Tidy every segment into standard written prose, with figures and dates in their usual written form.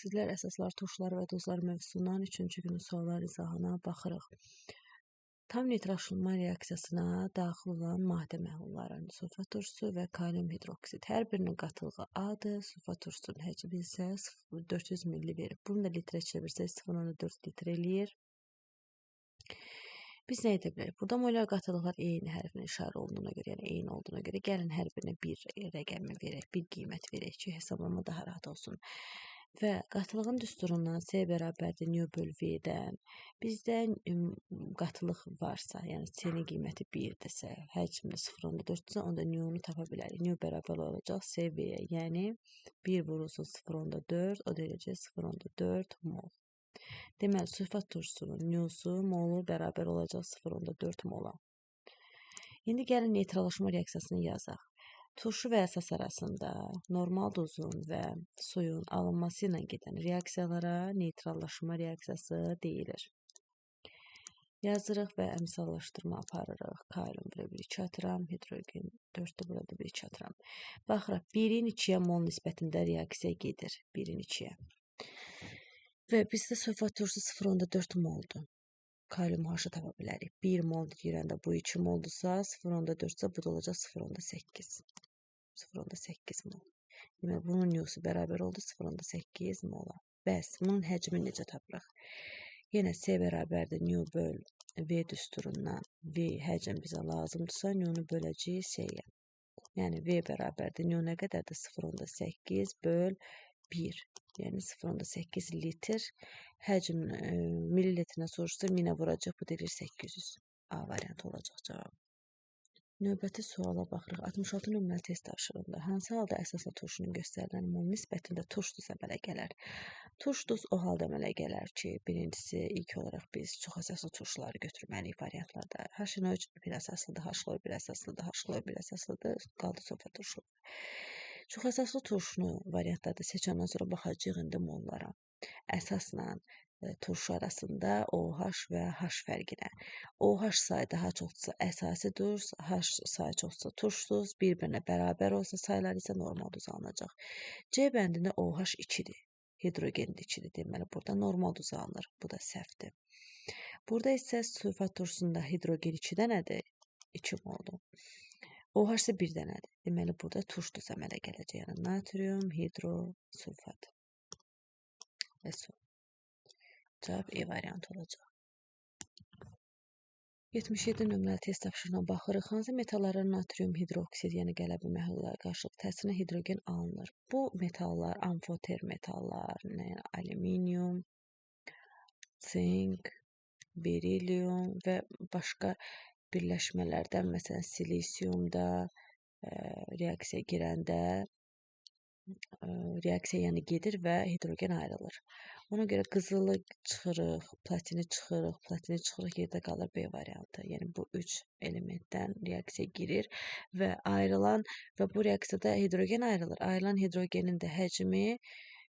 Hidroksidlər, əsaslar, turşular və duzlar mövzusundan 3-cü günün suallar izahına baxırıq. Tam neytrallaşma reaksiyasına daxil olan maddə məhlulları sulfat turşusu və kalium hidroksid. Hər birinin qatılığı A-dır, sulfat turşusunun həcmi isə 400 ml verir. Bunu da litrə çevirsək 0,4 litr eləyir. Biz nə edə bilərik? Burada molar qatılıqlar eyni hərfinə işarə olunduğuna görə, yəni eyni olduğuna görə gəlin hər birinə bir rəqəmi verək, bir qiymət verək ki, hesablama daha rahat olsun. Və qatılığın düsturundan C bərabərdir nö böl V-dən bizdə qatılıq varsa, yəni C-nin qiyməti 1-dirsə, həcmi 0,4-dirsə, onda nö-nu tapa bilərik. Nö bərabər olacaq CV-yə, yəni 1 vurulsun 0,4, o da eləcək 0,4 mol. Deməli, sulfat turşusunun nösu molu bərabər olacaq 0,4 mola. İndi gəlin neytrallaşma reaksiyasını yazaq. Turşu və əsas arasında normal duzun və suyun alınması ilə gedən reaksiyalara neytrallaşma reaksiyası deyilir. Yazırıq və əmsallaşdırma aparırıq. Kalium bura 1-2 atıram, hidrogen 4-də burada 1-2 atıram. Baxırıq, 1-in 2-yə mol nisbətində reaksiya gedir. 1-in 2-yə. Və bizdə sulfat turşusu 0,4 moldur. Kalium haşı tapa bilərik. 1 mol deyirəndə bu 2 moldursa, 0,4-sə bu da olacaq 0,8. 0,8 mol. Demək, bunun nösu bərabər oldu 0,8 mola. Bəs, bunun həcmini necə tapırıq? Yenə C bərabərdir nö böl V düsturundan. V həcm bizə lazımdırsa, nö-nu böləcəyik C-yə. Yəni, V bərabərdir nö nə qədərdir? 0,8 böl 1. Yəni 0,8 litr. Həcm millilitrinə soruşsa 1000-ə vuracaq, bu deyilir 800. A variantı olacaq cavab. Növbəti suala baxırıq. 66 nömrəli test tapşırığında hansı halda əsasla turşunun göstərilən mol nisbətində turş duz əmələ gələr? Turş duz o halda əmələ gələr ki, birincisi ilk olaraq biz çox əsaslı turşuları götürməliyik variantlarda. HNO3 bir əsaslıdır, HCl bir əsaslıdır, HCl bir əsaslıdır, qaldı sulfat turşuları. Çox əsaslı turşunu variantlarda seçəndən sonra baxacağıq indi mollara. Əsasla turşu arasında OH və H fərqinə. OH sayı daha çoxdursa əsasi duz, H sayı çoxdursa turş duz, bir-birinə bərabər olsa saylar isə normal duz alınacaq. C bəndində OH 2-dir, hidrogen 2-dir. Deməli, burada normal duz alınır. Bu da səhvdir. Burada isə sulfat turşusunda hidrogen 2 dənədir, 2 moldur. OH isə 1 dənədir. Deməli, burada turş duz əmələ gələcək. Yəni, natrium, hidro, sulfat və su. Cavab E variantı olacaq. 77 nömrəli test tapşırığına baxırıq. Hansı metalların natrium hidroksid, yəni qələbə məhlulları qarşılıq təsirinə hidrogen alınır? Bu metallar amfoter metallar, alüminium, sink, berilyum və başqa birləşmələrdən, məsələn, silisiumda reaksiya girəndə reaksiya yəni gedir və hidrogen ayrılır. Ona görə qızılı çıxırıq, platini çıxırıq, yerdə qalır B variantı. Yəni bu 3 elementdən reaksiya girir və ayrılan və bu reaksiyada hidrogen ayrılır. Ayrılan hidrogenin də həcmi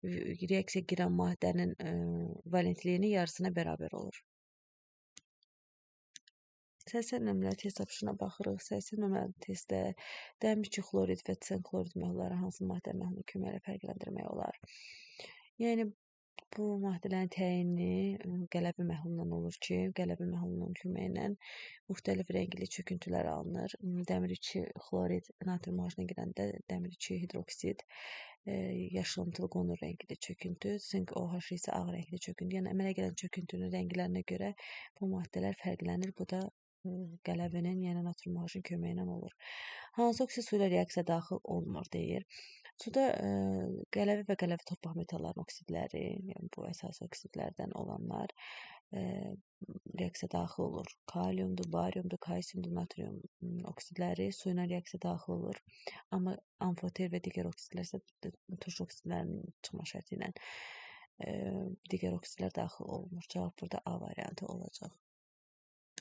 reaksiya girən maddənin valentliyinin yarısına bərabər olur. 80 nömrəli test tapşırığına baxırıq. 80 nömrəli testdə dəmir xlorid və tsen xlorid məhlulları hansı maddə məhlulu köməyi ilə fərqləndirmək olar? Yəni bu maddələrin təyini qələbə məhlulundan olur ki, qələbə məhlulunun köməyi ilə müxtəlif rəngli çöküntülər alınır. Dəmir xlorid natrium OH-na girəndə dəmir hidroksid yaşılımtıl qonur rəngli çöküntü, sink OH isə ağ rəngli çöküntü. Yəni əmələ gələn çöküntünün rənglərinə görə bu maddələr fərqlənir. Bu da qələbənin, yəni natrium OH-un köməyi ilə olur. Hansı oksid su ilə reaksiya daxil olmur deyir. Suda qələbə və qələbə torpaq metalların oksidləri, yəni bu əsas oksidlərdən olanlar reaksiya daxil olur. Kaliumdur, bariumdur, kalsiumdur, natrium oksidləri su ilə reaksiya daxil olur. Amma amfoter və digər oksidlər isə turş oksidlərinin çıxma şərti ilə digər oksidlər daxil olmur. Cavab burada A variantı olacaq.